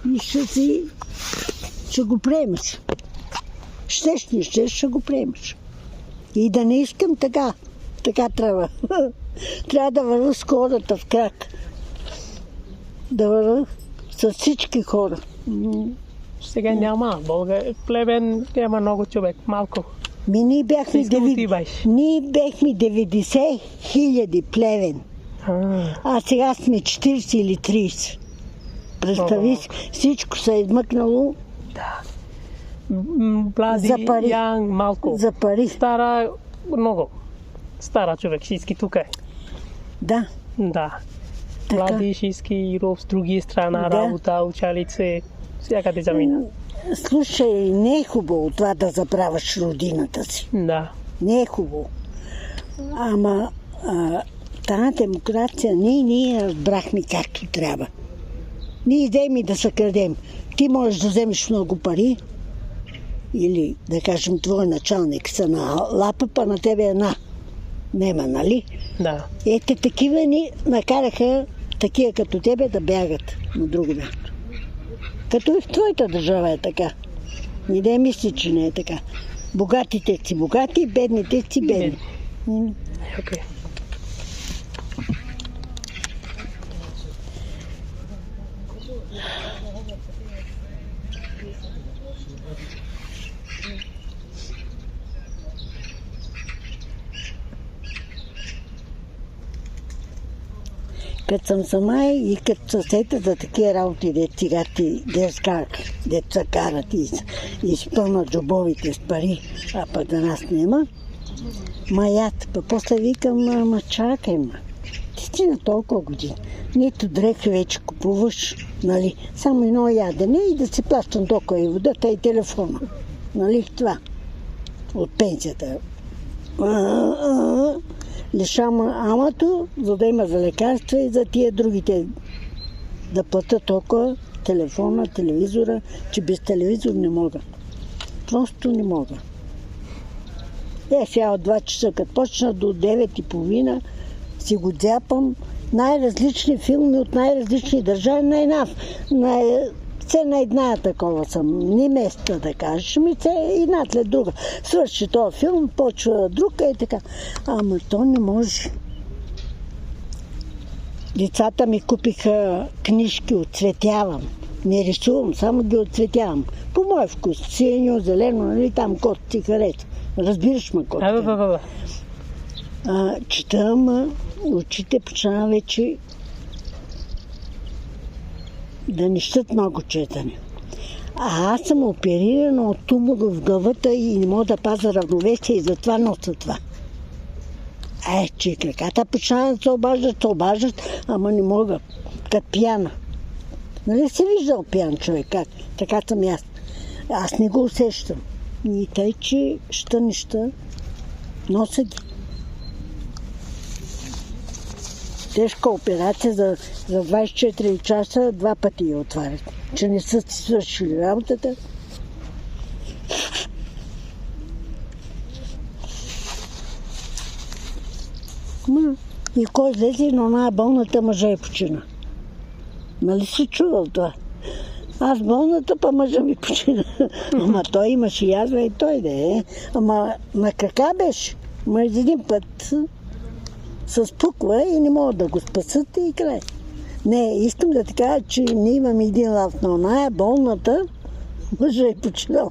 и ще го приемеш. Ще го приемеш. И да не искам така трябва. Трябва да вървя с хората в крак. Да вървя с всички хора. Сега няма. Плевен няма много човек, малко. Ние бяхме 90 000 Плевен. А сега сме 40 или 30. Представи си, всичко се е измъкнало. Да. Млади, за пари. Ян, малко. За пари. Стара, много. Стара човек, всички тук е. Да. Да. Така. Млади, всички с други страна, работа, учалице, всякъде замина. Слушай, не е хубаво това да забравяш родината си. Да. Не е хубаво. Ама тази демокрация ние разбрахме както трябва. Ние идеем да се крадем. Ти можеш да вземеш много пари или, да кажем, твой началник са на лапа, па на тебе една. Нема, нали? Да. Ете, такива ни накараха, такива като тебе, да бягат на друго място. Като и в твоята държава е така. Не да мисли, че не е така. Богатите си богати, бедните си бедни. Okay. Като съм сама и като се сета за такива работи, деца карат и спълнат джобовите с пари, а пък да нас нема, маят. Па после викам, чакай, ти си на толкова години. Нито дрехи вече купуваш, нали? Само едно ядене и да си плащам тока и водата и телефона. Нали това? От пенсията. Лишам амато, за да има за лекарства и за тия другите да платят толкова телефона, телевизора, че без телевизор не мога. Просто не мога. Сега от 2 часа, като почна до 9:30, си го дзяпам. Най-различни филми от най-различни държави, все на една такова съм, не места да кажеш, една след друга. Свърши този филм, почва друг и така. Ама то не може. Децата ми купиха книжки, отцветявам. Не рисувам, само ги отцветявам. По мой вкус, синьо, зелено, нали там код ти хареса. Разбираш ме код. Чета, очите почна вече да не щат много четане. А аз съм оперирана от тумор в главата и не мога да пазя равновесие и затова нося това. Че краката почна да се обаждат, ама не мога. Като пияна. Нали си виждал пиян човек? Как? Така съм аз. Аз не го усещам. И тъй, че неща, нося ги. Тежка операция за 24 часа 2 пъти я отварят. Че не са си свършили работата. И кой излезе, но най-болната мъжа е почина. Нали си чувал това? Аз болната, па мъжа ми почина. Ама той имаше язва и той да е. Ама на крака беше. Ма един път се спуква и не могат да го спасат и край. Не, искам да ти кажа, че не имам един лав на оная болната, мъжа е починал.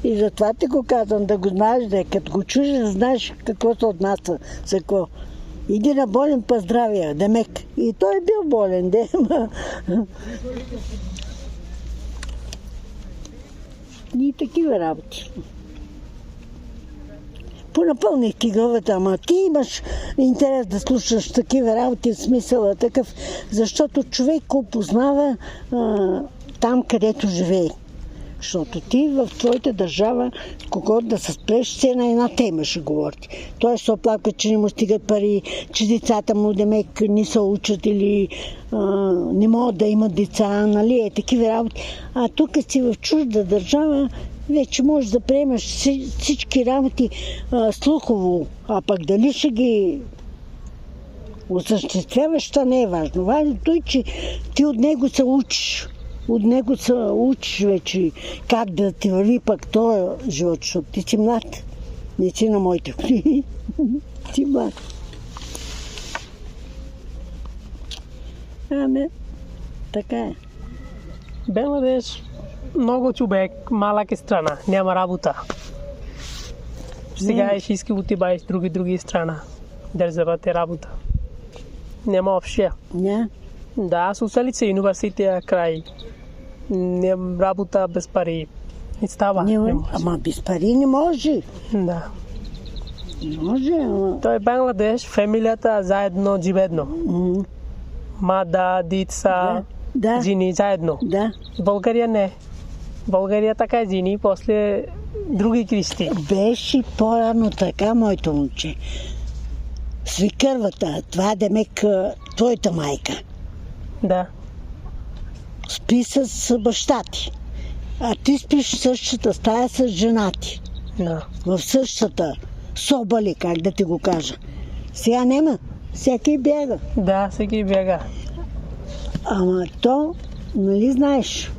И затова ти го казвам, да го знаеш, да като го чуеш, да знаеш какво се отнася, за какво. Иди на болен па здравия, демек. И той е бил болен, И такива работи. Понапълних ти главата, ама ти имаш интерес да слушаш такива работи, в смисъла такъв, защото човек го познава там, където живее. Защото ти в твоята държава, когато да се спреш, все на една тема ще говори. Той се оплаква, че не му стигат пари, че децата му демек не се учат или не могат да имат деца, нали, такива работи. А тук си в чужда държава, вече можеш да приемаш всички работи слухово, а пък дали ще ги Осъществяваща не е важно. Важното е, че ти от него се учиш. От него се учиш вече как да ти върви пък този живот, защото ти си млад. Не си на моите години. Ти млад. Ами, така е. Бангладеш много човек, малък е страна, няма работа. Сега ще иска отиваш други страна, да вземате работа. Няма въобще. Не? Да, социалица университет край. Няма работа без пари. Не става. Не може. Ама без пари не може. Да. Не може, ама... Той е Бангладеш, фамилията заедно живедно. Мада, деца, Да. жени заедно. Да. България не. България така е жени, после други кръсти. Беше по-рано така, моето момче. Свикървата, това е демек твоята майка. Да. Спи с баща ти. А ти спиш в същата стая с жена ти. Да. В същата соба ли, как да ти го кажа. Сега няма. Всеки бяга. Да, всеки бяга. Ама то, нали знаеш,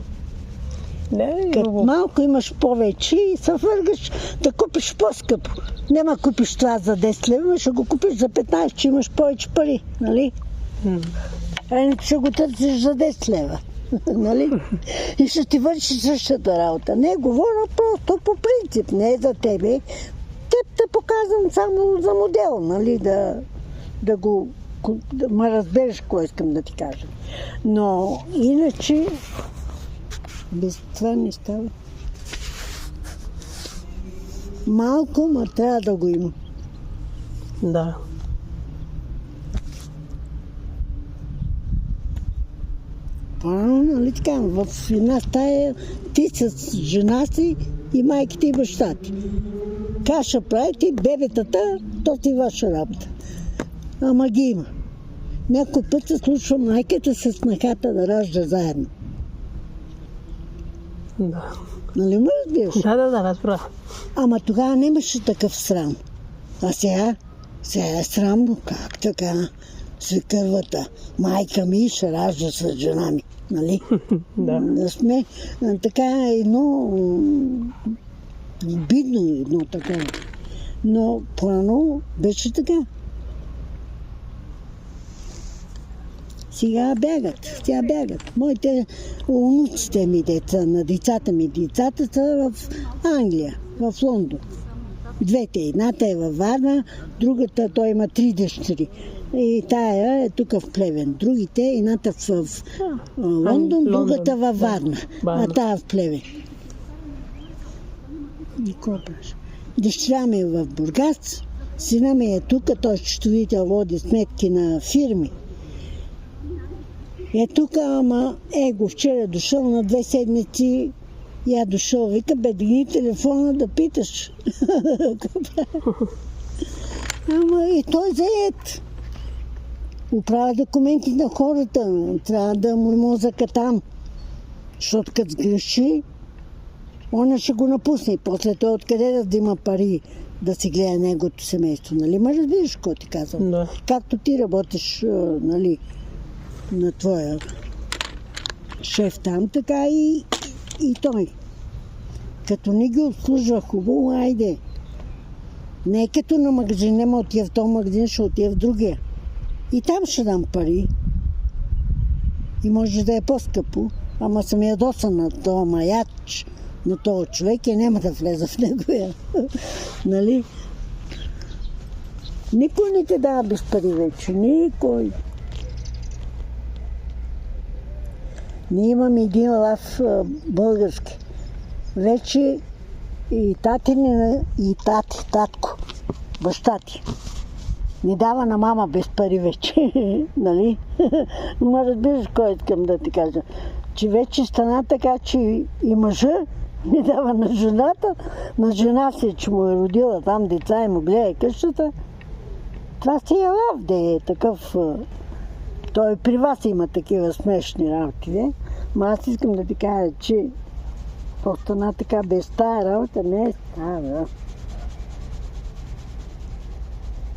Не, като малко имаш повече и се въргаш да купиш по-скъпо. Няма купиш това за 10 лева, ще го купиш за 15, че имаш повече пари, нали? А иначе ще го търсиш за 10 лева, нали? И ще ти върши същата работа. Не, говоря просто по принцип, не е за тебе. Теб те показвам само за модел, нали? Да ме разбереш какво искам да ти кажа. Но иначе без това не става. Малко, ма трябва да го има. Да. Нали така, в една стая ти с жена си и майките и баща ти. Каша правите, бебетата, то ти ваша работа. Ама ги има. Някой път се случва майката с снахата да ражда заедно. Да. Нали ме разбираш? Да, разбира. Ама тогава нямаше такъв срам. А сега е срамно. Как така? Свикървата. Майка ми ще ражда с жена ми. Нали? Да сме така едно бидно едно такова. Но порано беше така. Сега бягат. Моите внуците ми деца, на децата ми, децата са в Англия, в Лондон. Двете, едната е във Варна, другата, той има 3 дъщери. И тая е тук в Плевен. Другите, едната в Лондон, другата във Варна, а тая в Плевен. Дъщеря ми е в Бургас, сина ми е тук, той счетоводител, води сметки на фирми. Е тук, ама вчера дошъл на 2 седмици, я дошъл, вика, бедни телефона да питаш. Ама и той заед. Оправя документи на хората, трябва да му мозъка там. Защото като сгреши, она ще го напусне. После той откъде да взима пари да си гледа неговото семейство. Нали? Ма разбираш какво ти казвам? Да. Както ти работиш, нали, на твоя шеф там, така и той. Като не ги обслужва хубаво, айде. Не е като на магазин, нема отива в този магазин, ще отива в другия. И там ще дам пари. И може да е по-скъпо, ама съм ядосан на този маяч, на този човек и няма да влеза в неговия. Нали? Никой не те дава без пари вече. Никой. Ние имаме един лав български. Вече и татко, баща ти, не дава на мама без пари вече, нали? Но разбираш кой искам да ти кажа. Че вече стана така, че и мъжа не дава на жената, на жена си, че му е родила там деца и му гледа къщата. Това си е лав, да е такъв. Той при вас има такива смешни работи, не? Ма аз искам да ти кажа, че остана така без тая работа, не става.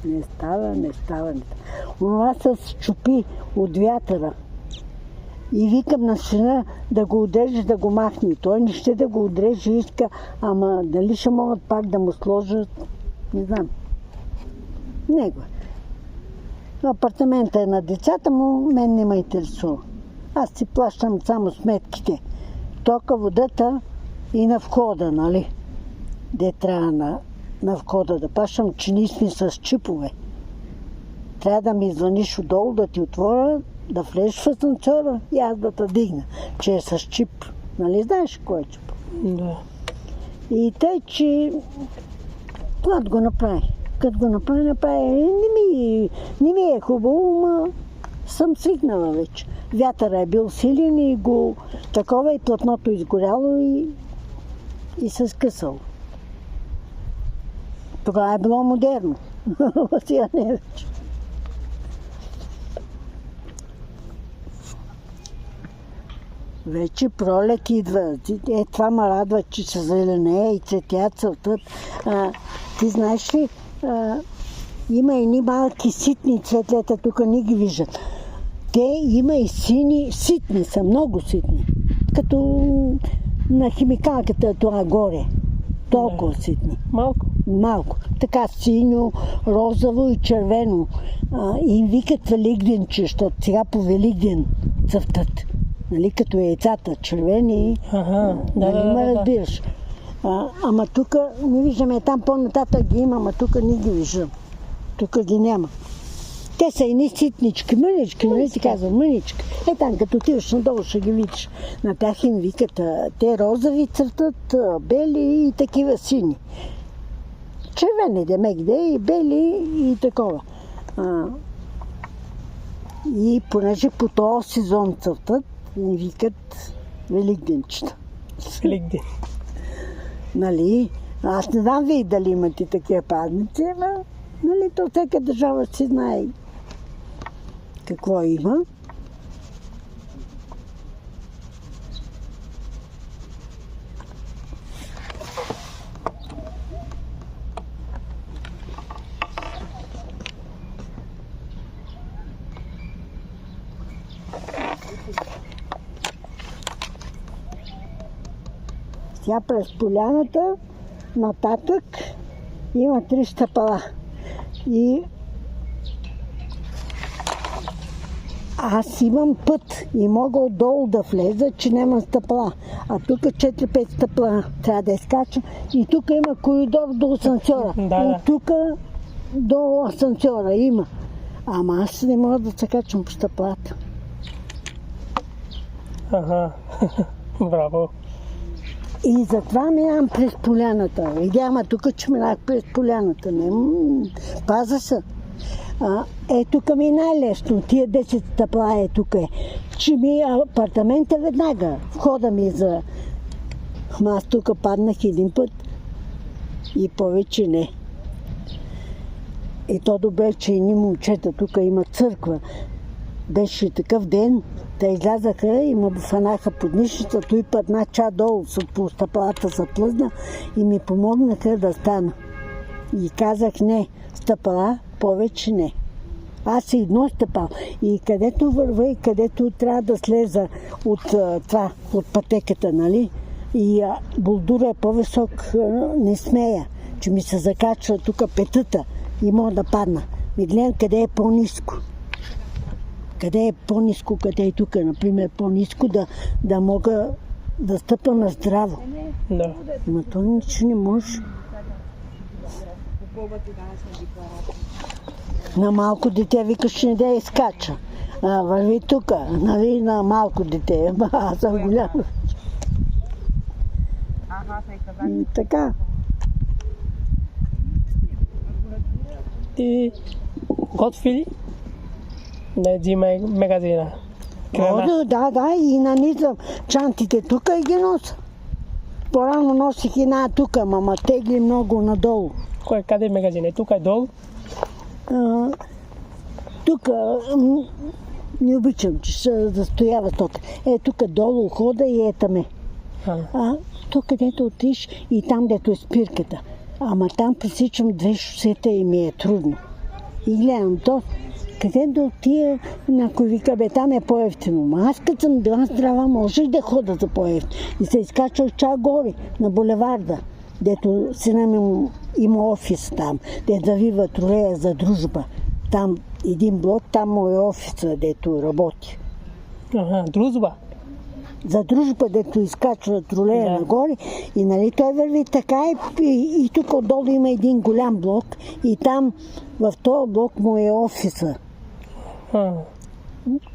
Не става. това се счупи от вятъра. И викам на сина да го удържи, да го махне. Той не ще да го отрежи, иска, ама дали ще могат пак да му сложат, не знам. Него. Апартамента е на децата му, мен не ме интересува. Аз си плащам само сметките. Тока, водата и на входа, нали? Де трябва на входа да плащам, че ние сме с чипове. Трябва да ми звъниш отдолу, да ти отворя, да влезеш в асансьора и аз да те дигна, че е с чип. Нали знаеш кой е чип? Да. И тъй, че когато го направи. Като го направи, не ми е хубаво, но съм свикнала вече. Вятъра е бил силен и го такова и платното изгоряло и се скъсало. Тогава е било модерно. Сега не е вече. Вече пролет идва. Това ме радва, че се зеленее и цветят, цветат. Ти знаеш ли, има едни малки ситни цветлета, тук не ги виждат. Те има и сини, ситни са, много ситни. Като на химикалката това горе. Толкова ситни. Малко. Така синьо, розово и червено. И им викат Великденче, защото сега по Великден цъфтат. Нали, като яйцата, червени. Нали ме разбираш. Ама тук не виждаме, там по-нататък ги има, ама тук не ги виждам. Тук ги няма. Те са едни ситнички, мънички, нали си казва, мънички. Там като отиваш надолу ще ги видиш. На тях им викат, те розови цветат, бели и такива сини. Червени демек и бели и такова. И понеже по този сезон цветат, им викат Великденчета. Великден. Нали? Аз не знам вие дали имате такива празници, но нали, то всяка държава си знае какво има. Сега през поляната нататък има 3 стъпала. И аз имам път и мога отдолу да влеза, че нямам стъпала. А тук 4-5 стъпала трябва да изкача. И тук има коридор до асансьора. От тук до асансьора има. Ама аз не мога да се качвам по стъпалата. Браво. И затова минавам през поляната. Видяма тук, че минах през поляната. Паза се. Тук ми е най-лесно. Тия 10 стъпла е тук. Че ми апартамента веднага. Входа ми за... Аз тук паднах един път. И повече не. И то добре, че едни момчета тук има църква. Беше такъв ден, те излязаха и ме фанаха под нишата, той път на ча долу по стъпалата се плъзна и ми помогнаха да стана. И казах не, стъпала повече не. Аз си едно стъпал. И където върва и където трябва да слеза от пътеката, нали? И булдура е по-висок, не смея, че ми се закачва тук петата и мога да падна. И гледам къде е по-ниско. Къде е по-ниско, къде е тук, например, по-ниско, да мога да стъпа на здраво. Да. Но то нищо не може. На малко дете викаш, че не да изкача. Върви тук, нали, на малко дете. Аз съм голяма. Така. Ти готви ли? Да взима магазина. Да, и нанизам чантите тук и ги нося. По-рано носих една тук, ама тегли много надолу. Къде е магазин? Тук е долу? Тук не обичам, че се застоява тук. Тук долу хода и етаме. Тук където отиш и там, дето е спирката. Ама там пресичам 2 шосета и ми е трудно. И гледам то, къде да отия, някой вика, бе, там е по-ефтино. Ма аз като съм била здрава, можеш да хода за по-ефтино. И се изкачах чак горе, на булеварда, дето сина ми има офис там, дето завива тролея за дружба. Там един блок, там му е офиса, дето работи. Дружба. За дружба, дето изкачва тролея нагоре. И нали той върви така и тук отдолу има един голям блок и там в този блок му е офиса.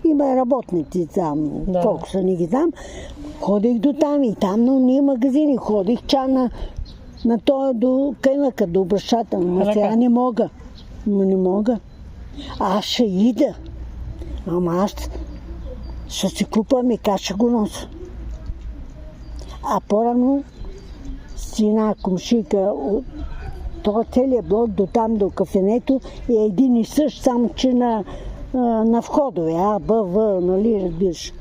Има работници там, колко са не ги знам. Ходих до там и там, но ние магазини ходих на този до кайлъка, до обръщателна. Но сега не мога. Не мога. Аз ще ида. Ама аз ще си купам и как ще го нося. А по-рано с една комшийка от този целият блок до там, до кафенето е един и същ, само че на входове, А, Б, В, нали, разбираш.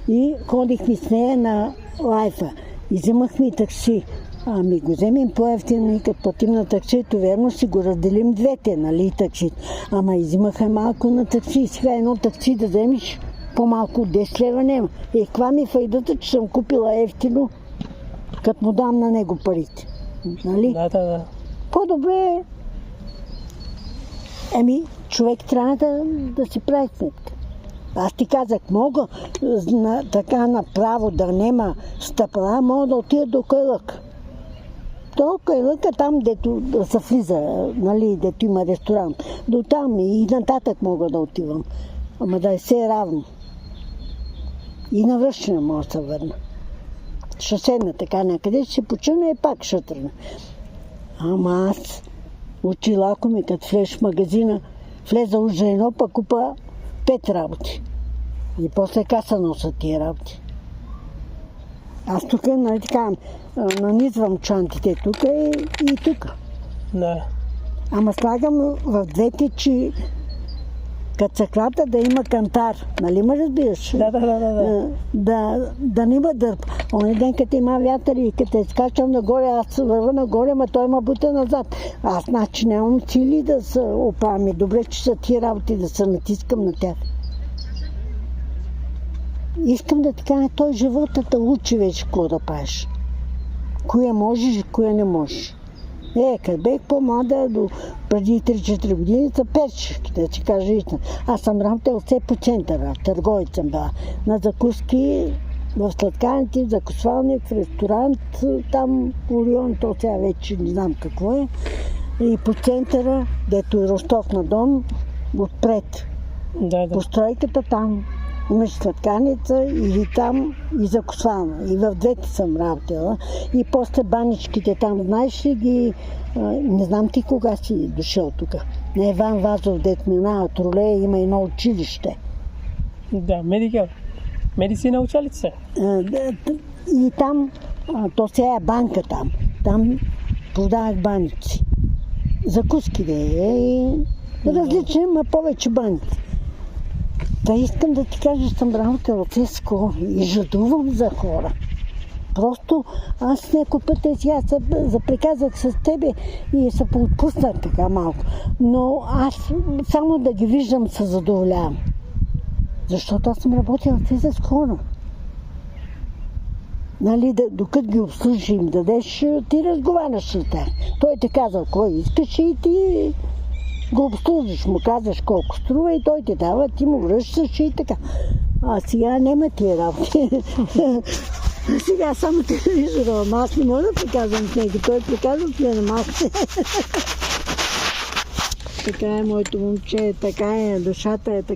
И ходихме с нея на лайфа. И вземахме такси. Ами го вземем по-ефтино и като платим на таксито, верно си го разделим двете, нали, таксито. Ама изимаха малко на такси. Сега едно такси да вземеш по-малко от 10 лева няма. И каква ми файдата, че съм купила ефтино, като му дам на него парите. Нали? Да. По-добре човек трябва да си прави сметка. Аз ти казах, мога така направо да нема стъпала, мога да отида до кайлък. До кайлъка там, дето се влиза, нали, дето има ресторант. До там и нататък мога да отивам. Ама да е все равно. И навръщане мога да се върна. Ще седна така някъде, ще почина и пак ще тръгна. Ама аз очи лако ми, като влезеш в магазина, влеза уж за едно, пък купа 5 работи. И после каса носа тия работи. Аз тук, нали така, нанизвам чантите тук и тук. Да. Ама слагам в двете, че като цъклата да има кантар. Нали ме разбираш? Да не има дърп. Оня ден, като има вятър и като изкачам нагоре, аз върва нагоре, ама той ма бута назад. Аз значи нямам сили да се оправям. Добре, че са тия работи да се натискам на тях. Искам да ти кажа, той живота те учи вече какво да правиш. Коя можеш и коя не можеш. Като бех по-млада, преди 3-4 години, са перчешки, да си кажа истина. Аз съм работил все по центъра, търговец съм била. На закуски, в сладкарните, в закусвалник, в ресторант, там Орион, то сега вече не знам какво е. И по центъра, дето е Ростов на Дон, отпред. Постройката там. Имаш сладканица и там и закусвална. И в двете съм работила. И после баничките там, знаеш ли ги, не знам ти кога си дошъл тук. На Иван Вазов, дет минава тролея, има едно училище. Да, медицина училище. И там, то сега е банка там. Там продавах баници. Закуски да е. Различни, ма повече баници. Та искам да ти кажа, че съм работила цеско и жадувам за хора. Просто аз някой път сега се заприказах с тебе и се поотпуснах така малко. Но аз само да ги виждам се задоволявам. Защото аз съм работила с хора. Нали, докато ги обслужиш им дадеш, ти разговаряш с тях. Той те казал кой искаш и ти го обслужиш, му казваш колко струва и той те дава, ти му връщаш и така. А сега няма тия работи. Сега само телевизора, аз не мога да приказвам с него, той приказва с мен, аз. Така е моето момче, така е, душата е така.